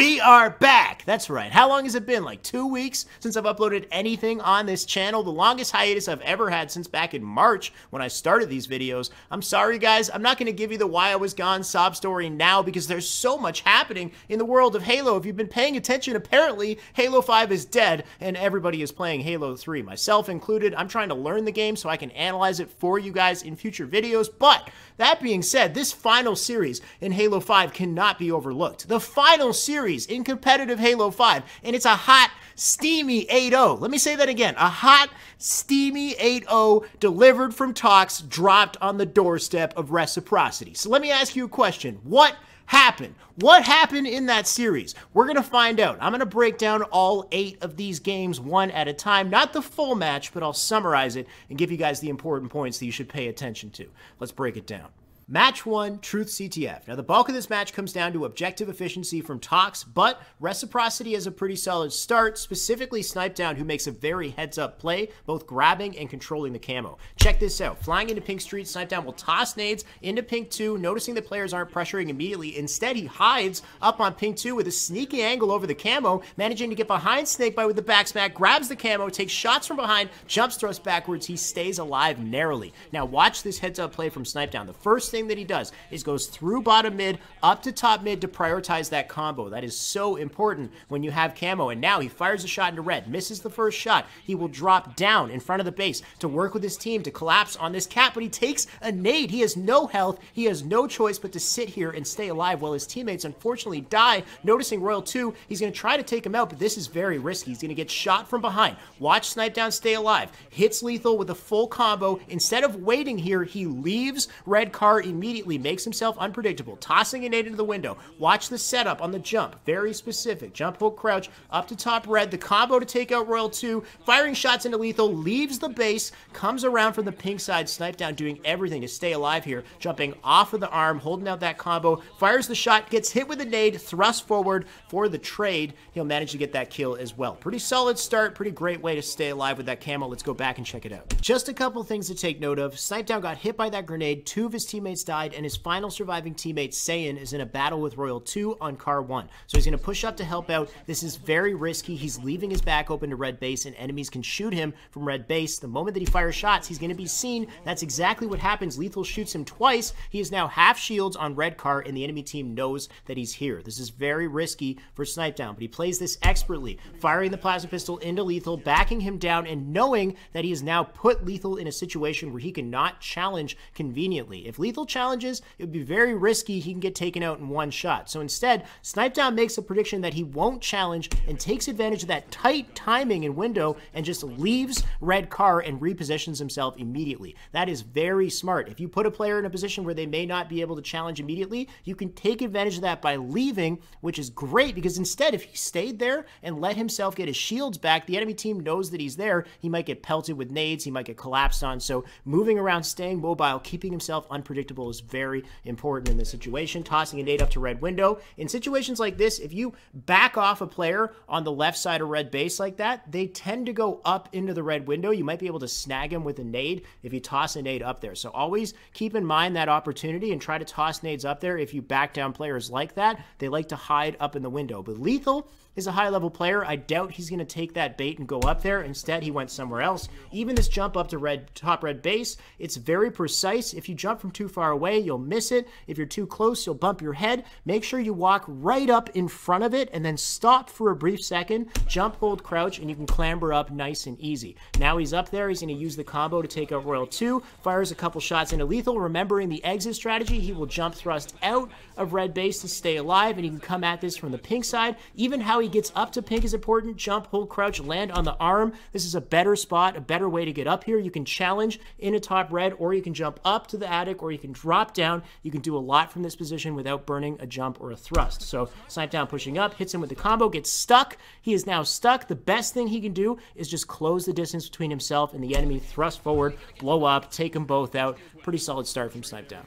We are back! That's right. How long has it been? Like 2 weeks since I've uploaded anything on this channel? The longest hiatus I've ever had since back in March when I started these videos. I'm sorry, guys. I'm not going to give you the why I was gone sob story now because there's so much happening in the world of Halo. If you've been paying attention, apparently Halo 5 is dead and everybody is playing Halo 3, myself included. I'm trying to learn the game so I can analyze it for you guys in future videos. But that being said, this final series in Halo 5 cannot be overlooked. The final series in competitive Halo 5, and it's a hot, steamy 8-0. Let me say that again. A hot, steamy 8-0 delivered from talks, dropped on the doorstep of Reciprocity. So let me ask you a question. What happened? What happened in that series? We're going to find out. I'm going to break down all 8 of these games one at a time. Not the full match, but I'll summarize it and give you guys the important points that you should pay attention to. Let's break it down. Match 1, Truth CTF. Now, the bulk of this match comes down to objective efficiency from talks, but Reciprocity has a pretty solid start, specifically Snipedown, who makes a very heads-up play, both grabbing and controlling the camo. Check this out. Flying into Pink Street, Snipedown will toss nades into Pink 2, noticing the players aren't pressuring immediately. Instead, he hides up on Pink 2 with a sneaky angle over the camo, managing to get behind Snakebite with the backsmack, grabs the camo, takes shots from behind, jumps thrust backwards. He stays alive narrowly. Now, watch this heads-up play from Snipedown. The first thing that he does is goes through bottom mid up to top mid to prioritize that combo. That is so important when you have camo. And now he fires a shot into red, misses the first shot. He will drop down in front of the base to work with his team to collapse on this cat, but he takes a nade. He has no health. He has no choice but to sit here and stay alive while his teammates unfortunately die. Noticing Royal 2, he's going to try to take him out, but this is very risky. He's going to get shot from behind. Watch Snipedown stay alive. Hits Lethal with a full combo. Instead of waiting here, he leaves red car immediately, makes himself unpredictable, tossing a nade into the window. Watch the setup on the jump. Very specific. Jump, hook, crouch, up to top red. The combo to take out Royal 2. Firing shots into Lethal. Leaves the base. Comes around from the pink side. Snipedown doing everything to stay alive here. Jumping off of the arm. Holding out that combo. Fires the shot. Gets hit with a nade. Thrust forward for the trade. He'll manage to get that kill as well. Pretty solid start. Pretty great way to stay alive with that camo. Let's go back and check it out. Just a couple things to take note of. Snipedown got hit by that grenade. 2 of his teammates died, and his final surviving teammate, Saiyan, is in a battle with Royal 2 on car 1. So he's going to push up to help out. This is very risky. He's leaving his back open to red base, and enemies can shoot him from red base. The moment that he fires shots, he's going to be seen. That's exactly what happens. Lethal shoots him twice. He is now half shields on red car, and the enemy team knows that he's here. This is very risky for Snipedown, but he plays this expertly, firing the plasma pistol into Lethal, backing him down, and knowing that he has now put Lethal in a situation where he cannot challenge conveniently. If Lethal challenges, it would be very risky. He can get taken out in one shot. So instead, Snipedown makes a prediction that he won't challenge and takes advantage of that tight timing and window and just leaves red car and repositions himself immediately. That is very smart. If you put a player in a position where they may not be able to challenge immediately, you can take advantage of that by leaving, which is great because instead, if he stayed there and let himself get his shields back, the enemy team knows that he's there. He might get pelted with nades. He might get collapsed on. So moving around, staying mobile, keeping himself unpredictable is very important in this situation. Tossing a nade up to red window. In situations like this, if you back off a player on the left side of red base like that, they tend to go up into the red window. You might be able to snag him with a nade if you toss a nade up there. So always keep in mind that opportunity and try to toss nades up there. If you back down players like that, they like to hide up in the window. But Lethal is a high-level player. I doubt he's going to take that bait and go up there. Instead, he went somewhere else. Even this jump up to top red base, it's very precise. If you jump from too far away, you'll miss it. If you're too close, you'll bump your head. Make sure you walk right up in front of it and then stop for a brief second, jump, hold, crouch, and you can clamber up nice and easy. Now he's up there. He's going to use the combo to take out Royal 2, fires a couple shots into Lethal. Remembering the exit strategy, he will jump thrust out of red base to stay alive, and he can come at this from the pink side. Even how he gets up to pink is important. Jump, hold, crouch, land on the arm. This is a better spot, a better way to get up here. You can challenge in a top red, or you can jump up to the attic, or you can drop down. You can do a lot from this position without burning a jump or a thrust. So Snipedown pushing up, hits him with the combo, gets stuck. He is now stuck. The best thing he can do is just close the distance between himself and the enemy, thrust forward, blow up, take them both out. Pretty solid start from Snipedown.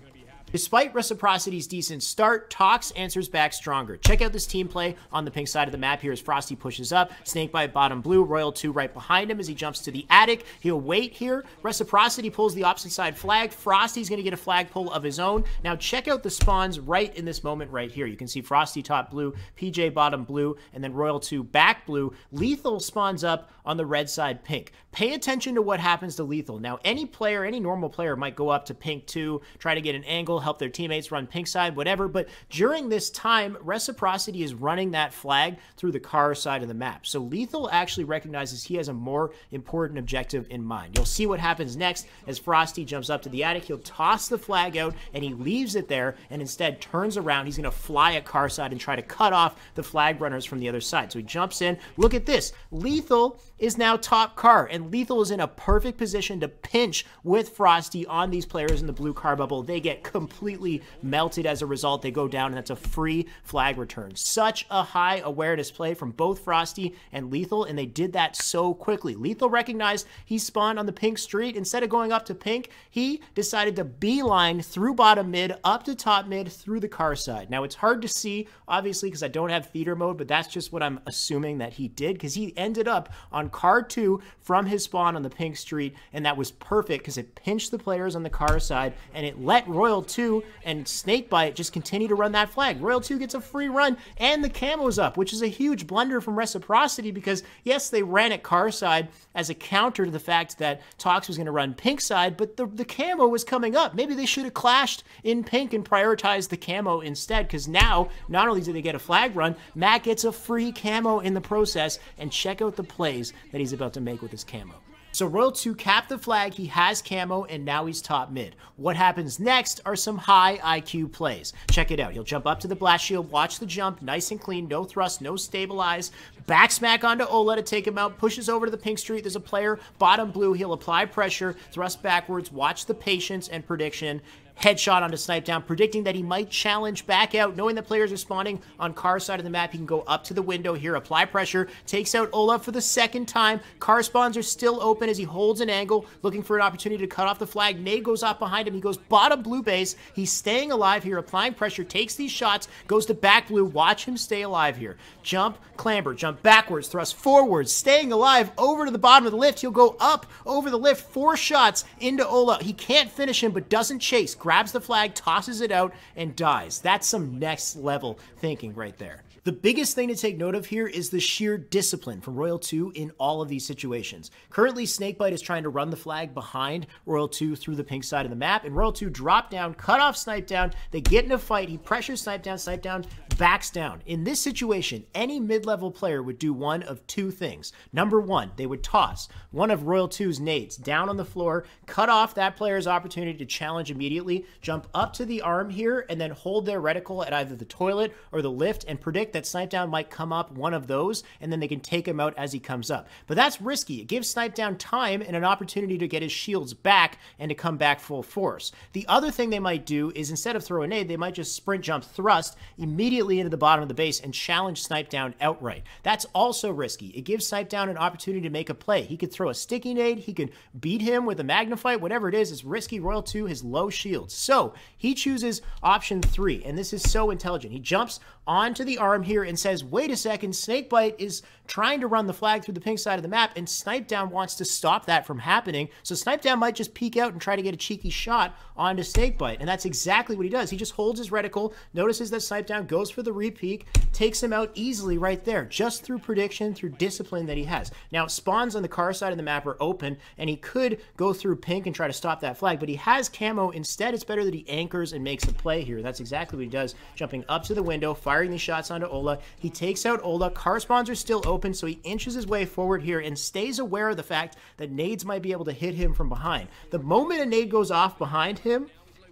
Despite Reciprocity's decent start, Tox answers back stronger. Check out this team play on the pink side of the map here as Frosty pushes up. Snakebite bottom blue, Royal 2 right behind him as he jumps to the attic. He'll wait here. Reciprocity pulls the opposite side flag. Frosty's going to get a flag pull of his own. Now check out the spawns right in this moment right here. You can see Frosty top blue, PJ bottom blue, and then Royal 2 back blue. Lethal spawns up on the red side pink. Pay attention to what happens to Lethal. Now any player, any normal player might go up to pink 2, try to get an angle, help their teammates run pink side, whatever, but during this time, Reciprocity is running that flag through the car side of the map. So Lethal actually recognizes he has a more important objective in mind. You'll see what happens next as Frosty jumps up to the attic. He'll toss the flag out and he leaves it there and instead turns around. He's going to fly at car side and try to cut off the flag runners from the other side. So he jumps in. Look at this. Lethal is now top car, and Lethal is in a perfect position to pinch with Frosty on these players in the blue car bubble. They get completely melted as a result. They go down, and that's a free flag return. Such a high awareness play from both Frosty and Lethal, and they did that so quickly. Lethal recognized he spawned on the pink street. Instead of going up to pink, he decided to beeline through bottom mid, up to top mid, through the car side. Now, it's hard to see, obviously, because I don't have theater mode, but that's just what I'm assuming that he did, because he ended up on car 2 from his spawn on the pink street, and that was perfect because it pinched the players on the car side, and it let Royal 2 and Snakebite just continue to run that flag. Royal 2 gets a free run, and the camo's up, which is a huge blunder from Reciprocity because, yes, they ran at car side as a counter to the fact that Tox was going to run pink side, but the camo was coming up. Maybe they should have clashed in pink and prioritized the camo instead, because now, not only do they get a flag run, Matt gets a free camo in the process, and check out the plays that he's about to make with his camo. So Royal 2 capped the flag, he has camo, and now he's top mid. What happens next are some high IQ plays. Check it out. He'll jump up to the blast shield, watch the jump, nice and clean, no thrust, no stabilize. Back smack onto Ola to take him out, pushes over to the pink street. There's a player, bottom blue, he'll apply pressure, thrust backwards, watch the patience and prediction. Headshot onto Snipedown, predicting that he might challenge back out, knowing that players are spawning on car side of the map. He can go up to the window here, apply pressure, takes out Olaf for the second time. Car spawns are still open as he holds an angle, looking for an opportunity to cut off the flag. Nade goes off behind him. He goes bottom blue base. He's staying alive here, applying pressure, takes these shots, goes to back blue. Watch him stay alive here. Jump, clamber, jump backwards, thrust forwards, staying alive over to the bottom of the lift. He'll go up over the lift, 4 shots into Ola. He can't finish him, but doesn't chase. Grabs the flag, tosses it out, and dies. That's some next level thinking right there. The biggest thing to take note of here is the sheer discipline from Royal 2 in all of these situations. Currently, Snakebite is trying to run the flag behind Royal 2 through the pink side of the map, and Royal 2 drop down, cut off Snipedown. They get in a fight. He pressures Snipedown. Snipedown backs down. In this situation, any mid-level player would do one of 2 things. Number 1, they would toss one of Royal 2's nades down on the floor, cut off that player's opportunity to challenge immediately, jump up to the arm here, and then hold their reticle at either the toilet or the lift and predict that Snipedown might come up one of those, and then they can take him out as he comes up. But that's risky. It gives Snipedown time and an opportunity to get his shields back and to come back full force. The other thing they might do is instead of throw a nade, they might just sprint jump thrust immediately into the bottom of the base and challenge Snipedown outright. That's also risky. It gives Snipedown an opportunity to make a play. He could throw a sticky nade, he could beat him with a Magnifite, whatever it is. It's risky. Royal 2 has low shields. So he chooses option 3, and this is so intelligent. He jumps onto the arm here and says, wait a second, Snakebite is trying to run the flag through the pink side of the map, and Snipedown wants to stop that from happening. So Snipedown might just peek out and try to get a cheeky shot onto Snakebite, and that's exactly what he does. He just holds his reticle, notices that Snipedown goes for the re-peek, takes him out easily right there, just through prediction, through discipline that he has. Now, spawns on the car side of the map are open, and he could go through pink and try to stop that flag, but he has camo. Instead, it's better that he anchors and makes a play here. That's exactly what he does, jumping up to the window, firing these shots onto Ola. He takes out Ola. Car spawns are still open, so he inches his way forward here and stays aware of the fact that nades might be able to hit him from behind. The moment a nade goes off behind him,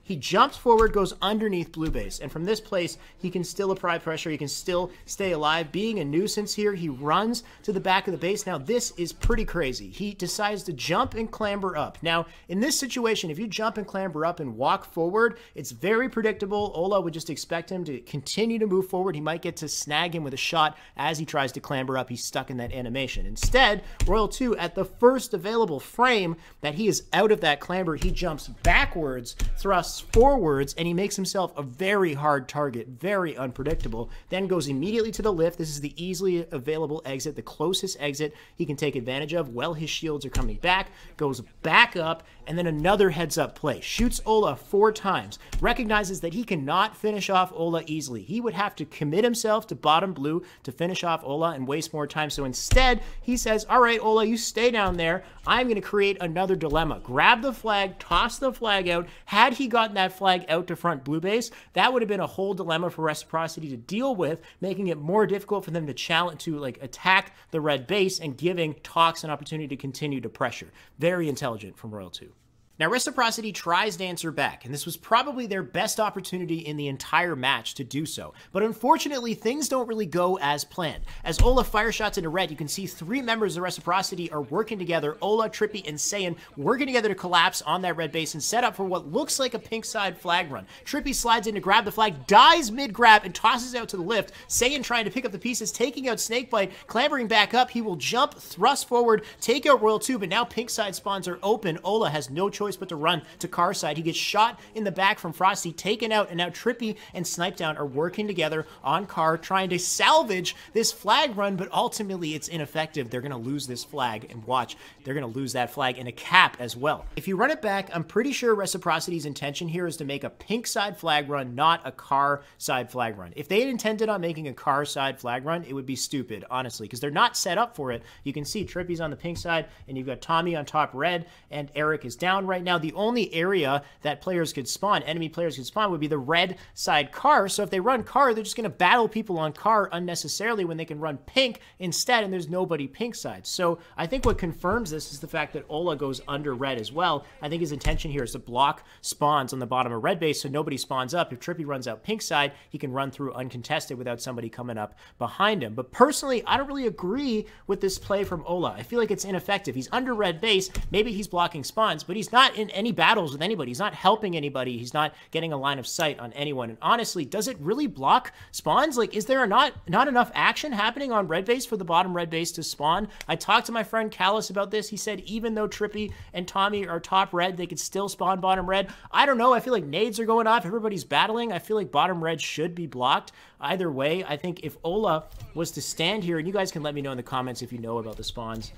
he jumps forward, goes underneath blue base, and from this place, he can still apply pressure, he can still stay alive. Being a nuisance here, he runs to the back of the base. Now, this is pretty crazy. He decides to jump and clamber up. Now, in this situation, if you jump and clamber up and walk forward, it's very predictable. Ola would just expect him to continue to move forward. He might get to snag him with a shot as he tries to clamber up. He's stuck in that animation. Instead, Royal 2, at the first available frame that he is out of that clamber, he jumps backwards, thrusts thrusts forwards, and he makes himself a very hard target, very unpredictable, then goes immediately to the lift. This is the easily available exit, the closest exit he can take advantage of while his shields are coming back, goes back up, and then another heads-up play. Shoots Ola 4 times, recognizes that he cannot finish off Ola easily. He would have to commit himself to bottom blue to finish off Ola and waste more time. So instead, he says, all right, Ola, you stay down there. I'm going to create another dilemma. Grab the flag, toss the flag out. Had he gotten that flag out to front blue base, that would have been a whole dilemma for Reciprocity to deal with, making it more difficult for them to challenge, to attack the red base and giving Tox an opportunity to continue to pressure. Very intelligent from Royal 2. Now, Reciprocity tries to answer back, and this was probably their best opportunity in the entire match to do so. But unfortunately, things don't really go as planned. As Ola fire shots into red, you can see 3 members of Reciprocity are working together, Ola, Trippy, and Saiyan, working together to collapse on that red base and set up for what looks like a pink side flag run. Trippy slides in to grab the flag, dies mid-grab, and tosses out to the lift. Saiyan trying to pick up the pieces, taking out Snakebite, clambering back up. He will jump, thrust forward, take out Royal 2, but now pink side spawns are open. Ola has no choice but to run to car side. He gets shot in the back from Frosty, taken out, and now Trippy and Snipedown are working together on car, trying to salvage this flag run, but ultimately it's ineffective. They're going to lose this flag, and watch, they're going to lose that flag and a cap as well. If you run it back, I'm pretty sure Reciprocity's intention here is to make a pink side flag run, not a car side flag run. If they had intended on making a car side flag run, it would be stupid, honestly, because they're not set up for it. You can see Trippy's on the pink side, and you've got Tommy on top red, and Eric is down right now. The only area that players could spawn, enemy players could spawn, would be the red side car. So if they run car, they're just going to battle people on car unnecessarily when they can run pink instead, and there's nobody pink side. So I think what confirms this is the fact that Ola goes under red as well. I think his intention here is to block spawns on the bottom of red base so nobody spawns up. If Trippy runs out pink side, he can run through uncontested without somebody coming up behind him. But personally, I don't really agree with this play from Ola. I feel like it's ineffective. He's under red base. Maybe he's blocking spawns, but he's not in any battles with anybody. He's not helping anybody. He's not getting a line of sight on anyone. And honestly, does it really block spawns? Like, is there not enough action happening on red base for the bottom red base to spawn? I talked to my friend Callus about this. He said even though Trippy and Tommy are top red, they could still spawn bottom red. I don't know. I feel like nades are going off. Everybody's battling. I feel like bottom red should be blocked. Either way, I think if Ola was to stand here, and you guys can let me know in the comments if you know about the spawns,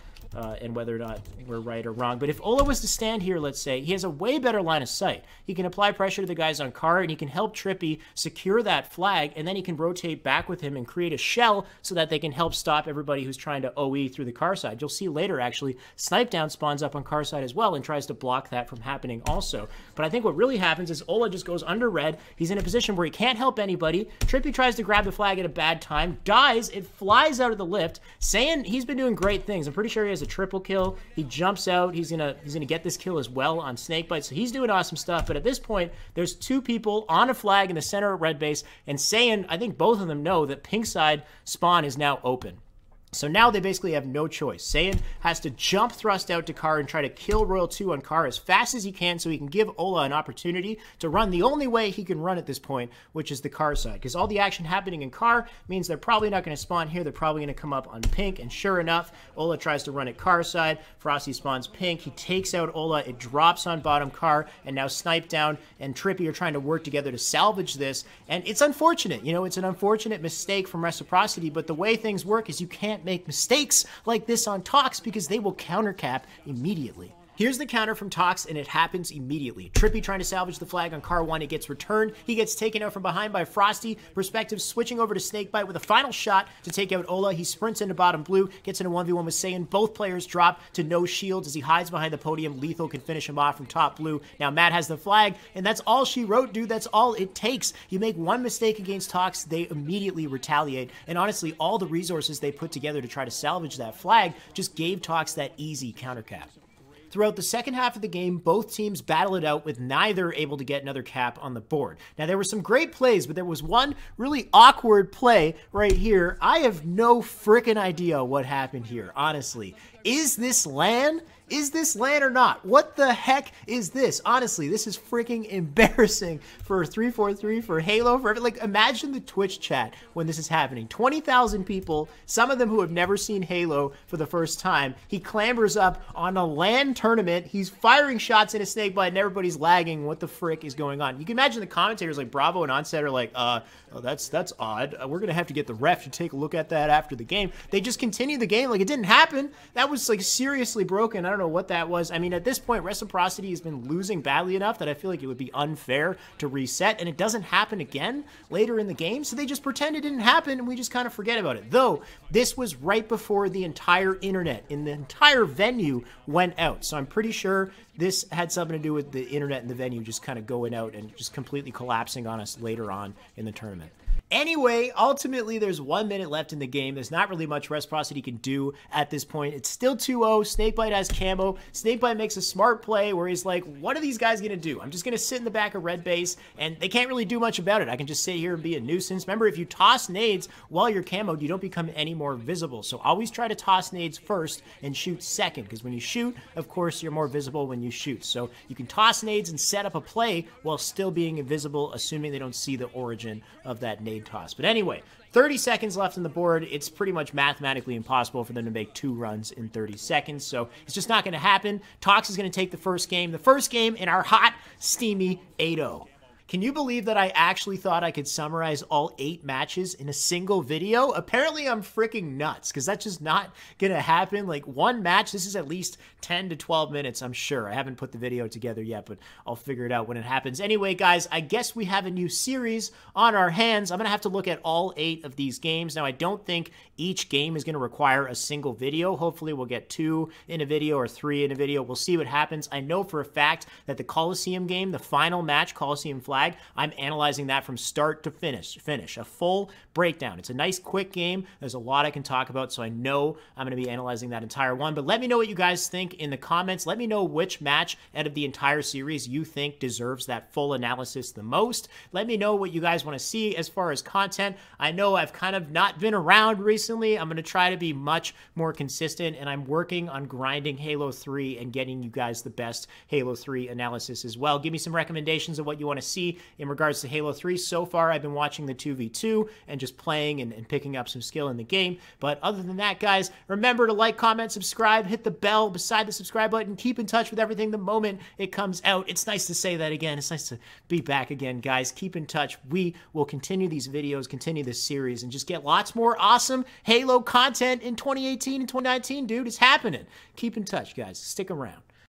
and whether or not we're right or wrong. But if Ola was to stand here, let's say, he has a way better line of sight. He can apply pressure to the guys on car, and he can help Trippy secure that flag, and then he can rotate back with him and create a shell so that they can help stop everybody who's trying to OE through the car side. You'll see later, actually, Snipedown spawns up on car side as well and tries to block that from happening also. But I think what really happens is Ola just goes under red. He's in a position where he can't help anybody. Trippy tries to grab the flag at a bad time, dies, it flies out of the lift. Saiyan, he's been doing great things. I'm pretty sure he has a triple kill. He jumps out. He's gonna get this kill as well on Snakebite. So he's doing awesome stuff. But at this point, there's 2 people on a flag in the center of red base, and Saiyan, I think both of them know that pink side spawn is now open. So now they basically have no choice. Saiyan has to jump thrust out to car and try to kill Royal 2 on car as fast as he can so he can give Ola an opportunity to run the only way he can run at this point, which is the car side. Because all the action happening in car means they're probably not going to spawn here. They're probably going to come up on pink. And sure enough, Ola tries to run at car side. Frosty spawns pink. He takes out Ola. It drops on bottom car. And now Snipedown and Trippy are trying to work together to salvage this. And it's unfortunate. You know, it's an unfortunate mistake from Reciprocity. But the way things work is you can't make mistakes like this on Tox because they will countercap immediately. Here's the counter from Tox, and it happens immediately. Trippy trying to salvage the flag on car 1. It gets returned. He gets taken out from behind by Frosty. Perspective switching over to Snakebite with a final shot to take out Ola. He sprints into bottom blue, gets into 1v1 with Saiyan. Both players drop to no shields as he hides behind the podium. Lethal can finish him off from top blue. Now Matt has the flag, and that's all she wrote, dude. That's all it takes. You make one mistake against Tox, they immediately retaliate. And honestly, all the resources they put together to try to salvage that flag just gave Tox that easy countercap. Throughout the second half of the game, both teams battled it out with neither able to get another cap on the board. Now, there were some great plays, but there was one really awkward play right here. I have no freaking idea what happened here, honestly. Is this LAN? Is this LAN or not? What the heck is this? Honestly, this is freaking embarrassing for 343, for Halo, for like, imagine the Twitch chat when this is happening. 20,000 people, some of them who have never seen Halo for the first time. He clambers up on a LAN tournament. He's firing shots in a snake bite and everybody's lagging. What the frick is going on? You can imagine the commentators like Bravo and Onset are like, oh, that's odd. We're going to have to get the ref to take a look at that after the game. They just continue the game like it didn't happen. That was like seriously broken. I don't know what that was. I mean, at this point, Reciprocity has been losing badly enough that I feel like it would be unfair to reset, and it doesn't happen again later in the game, so they just pretend it didn't happen, and we just kind of forget about it. Though, this was right before the entire internet in the entire venue went out, so I'm pretty sure this had something to do with the internet and the venue just kind of going out and just completely collapsing on us later on in the tournament. Anyway, ultimately, there's 1 minute left in the game. There's not really much Reciprocity can do at this point. It's still 2-0. Snakebite has camo. Snakebite makes a smart play where he's like, what are these guys going to do? I'm just going to sit in the back of red base, and they can't really do much about it. I can just sit here and be a nuisance. Remember, if you toss nades while you're camoed, you don't become any more visible. So always try to toss nades first and shoot second, because when you shoot, of course, you're more visible when you shoot. So you can toss nades and set up a play while still being invisible, assuming they don't see the origin of that nade toss. But anyway, 30 seconds left on the board. It's pretty much mathematically impossible for them to make 2 runs in 30 seconds, so it's just not going to happen. Tox is going to take the first game in our hot, steamy 8-0. Can you believe that I actually thought I could summarize all 8 matches in a single video? Apparently I'm freaking nuts, because that's just not gonna happen. Like, one match, this is at least 10 to 12 minutes, I'm sure. I haven't put the video together yet, but I'll figure it out when it happens. Anyway, guys, I guess we have a new series on our hands. I'm gonna have to look at all 8 of these games. Now, I don't think each game is gonna require a single video. Hopefully we'll get 2 in a video or 3 in a video. We'll see what happens. I know for a fact that the Coliseum game, the final match, Coliseum Flag, I'm analyzing that from start to finish, a full breakdown. It's a nice quick game. There's a lot I can talk about, so I know I'm going to be analyzing that entire one. But let me know what you guys think in the comments. Let me know which match out of the entire series you think deserves that full analysis the most. Let me know what you guys want to see as far as content. I know I've kind of not been around recently. I'm going to try to be much more consistent, and I'm working on grinding Halo 3 and getting you guys the best Halo 3 analysis as well. Give me some recommendations of what you want to see in regards to Halo 3. So far, I've been watching the 2v2 and just playing and picking up some skill in the game. But other than that, guys, remember to like, comment, subscribe, hit the bell beside the subscribe button. Keep in touch with everything the moment it comes out. It's nice to say that again. It's nice to be back again, guys. Keep in touch. We will continue these videos, continue this series, and just get lots more awesome Halo content in 2018 and 2019, dude. It's happening. Keep in touch, guys. Stick around.